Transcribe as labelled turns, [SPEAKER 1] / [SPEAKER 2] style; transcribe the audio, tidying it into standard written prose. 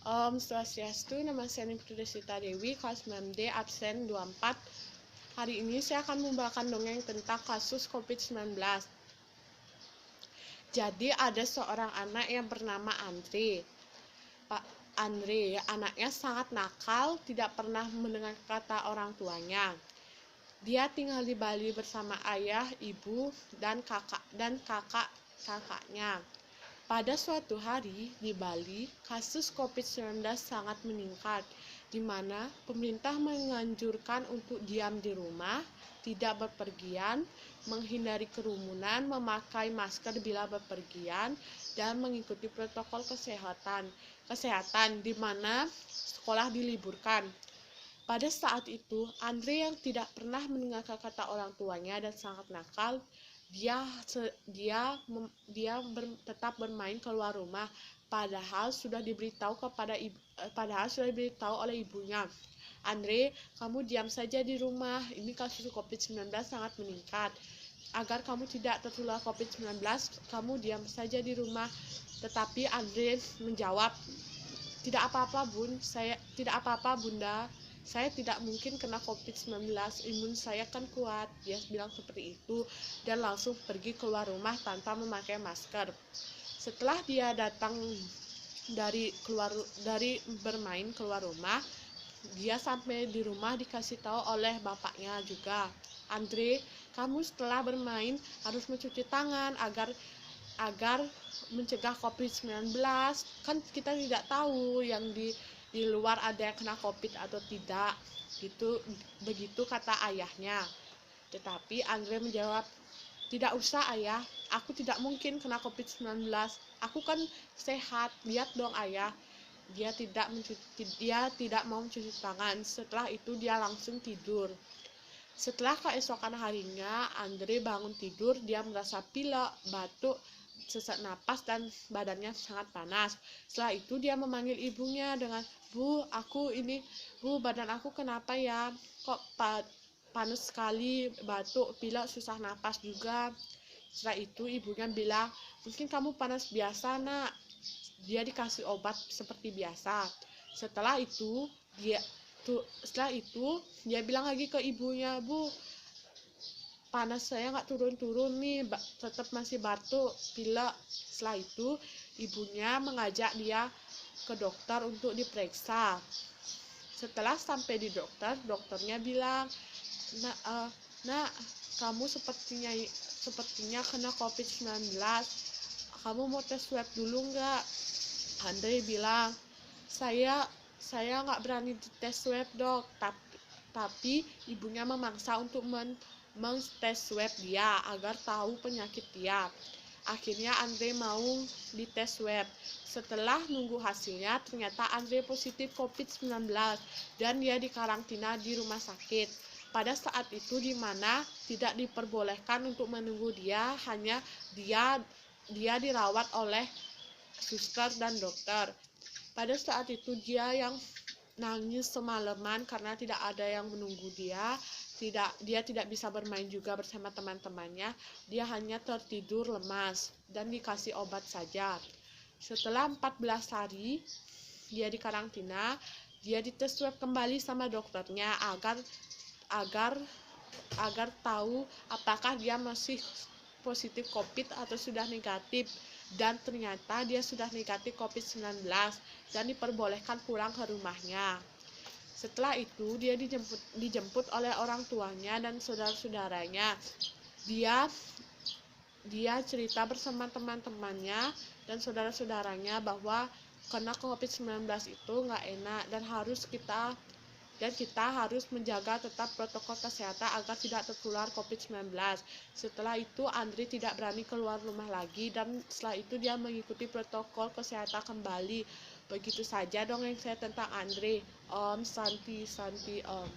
[SPEAKER 1] Om Swastiastu, nama saya Niptu Sita Dewi, kelas 9D, absen 24. Hari ini saya akan membawakan dongeng tentang kasus COVID-19. Jadi ada seorang anak yang bernama Andre. Pak Andre, anaknya sangat nakal, tidak pernah mendengar kata orang tuanya. Dia tinggal di Bali bersama ayah, ibu, dan kakaknya. Pada suatu hari di Bali, kasus COVID-19 sangat meningkat, di mana pemerintah menganjurkan untuk diam di rumah, tidak bepergian, menghindari kerumunan, memakai masker bila bepergian, dan mengikuti protokol kesehatan di mana sekolah diliburkan. Pada saat itu, Andre yang tidak pernah mendengar kata orang tuanya dan sangat nakal, tetap bermain keluar rumah, padahal sudah diberitahu oleh ibunya. Andre, kamu diam saja di rumah, ini kasus COVID-19 sangat meningkat. Agar kamu tidak tertular COVID-19, kamu diam saja di rumah. Tetapi Andre menjawab, tidak apa-apa bunda, saya tidak mungkin kena COVID-19, imun saya kan kuat. Dia bilang seperti itu dan langsung pergi keluar rumah tanpa memakai masker. Setelah dia datang dari bermain keluar rumah, dia sampai di rumah dikasih tahu oleh bapaknya juga, Andre, kamu setelah bermain harus mencuci tangan agar mencegah COVID-19. Kan kita tidak tahu yang di luar ada yang kena COVID atau tidak. Begitu kata ayahnya. Tetapi Andre menjawab, tidak usah ayah, aku tidak mungkin kena COVID-19. Aku kan sehat, lihat dong ayah. Dia tidak mau mencuci tangan. Setelah itu dia langsung tidur. Setelah keesokan harinya, Andre bangun tidur, dia merasa pilek, batuk, sesak napas, dan badannya sangat panas. Setelah itu dia memanggil ibunya dengan, Bu, badan aku kenapa ya? Kok panas sekali, batuk, pilek, susah napas juga. Setelah itu ibunya bilang, mungkin kamu panas biasa nak. Dia dikasih obat seperti biasa. Setelah itu dia bilang lagi ke ibunya, Bu, panas saya nggak turun-turun nih, tetap masih batuk, pilek. Setelah itu ibunya mengajak dia ke dokter untuk diperiksa. Setelah sampai di dokternya bilang, nak, kamu sepertinya kena COVID-19. Kamu mau tes swab dulu nggak? Andre bilang, saya nggak berani tes swab dok, tapi ibunya memaksa untuk tes swab dia agar tahu penyakit dia. Akhirnya Andre mau dites swab. Setelah nunggu hasilnya, ternyata Andre positif COVID-19 dan dia dikarantina di rumah sakit. Pada saat itu di mana tidak diperbolehkan untuk menunggu dia, hanya dia dirawat oleh suster dan dokter. Pada saat itu dia yang nangis semalaman karena tidak ada yang menunggu dia. Dia tidak bisa bermain juga bersama teman-temannya. Dia hanya tertidur lemas dan dikasih obat saja. Setelah 14 hari dia dikarantina, dia dites swab kembali sama dokternya agar tahu apakah dia masih positif COVID atau sudah negatif. Dan ternyata dia sudah negatif COVID-19 dan diperbolehkan pulang ke rumahnya. Setelah itu dia dijemput oleh orang tuanya dan saudara-saudaranya. Dia cerita bersama teman-temannya dan saudara-saudaranya bahwa kena COVID-19 itu nggak enak dan kita harus menjaga tetap protokol kesehatan agar tidak tertular COVID-19. Setelah itu Andre tidak berani keluar rumah lagi dan setelah itu dia mengikuti protokol kesehatan kembali. Begitu saja dongeng saya tentang Andre. Om Santi Santi Om.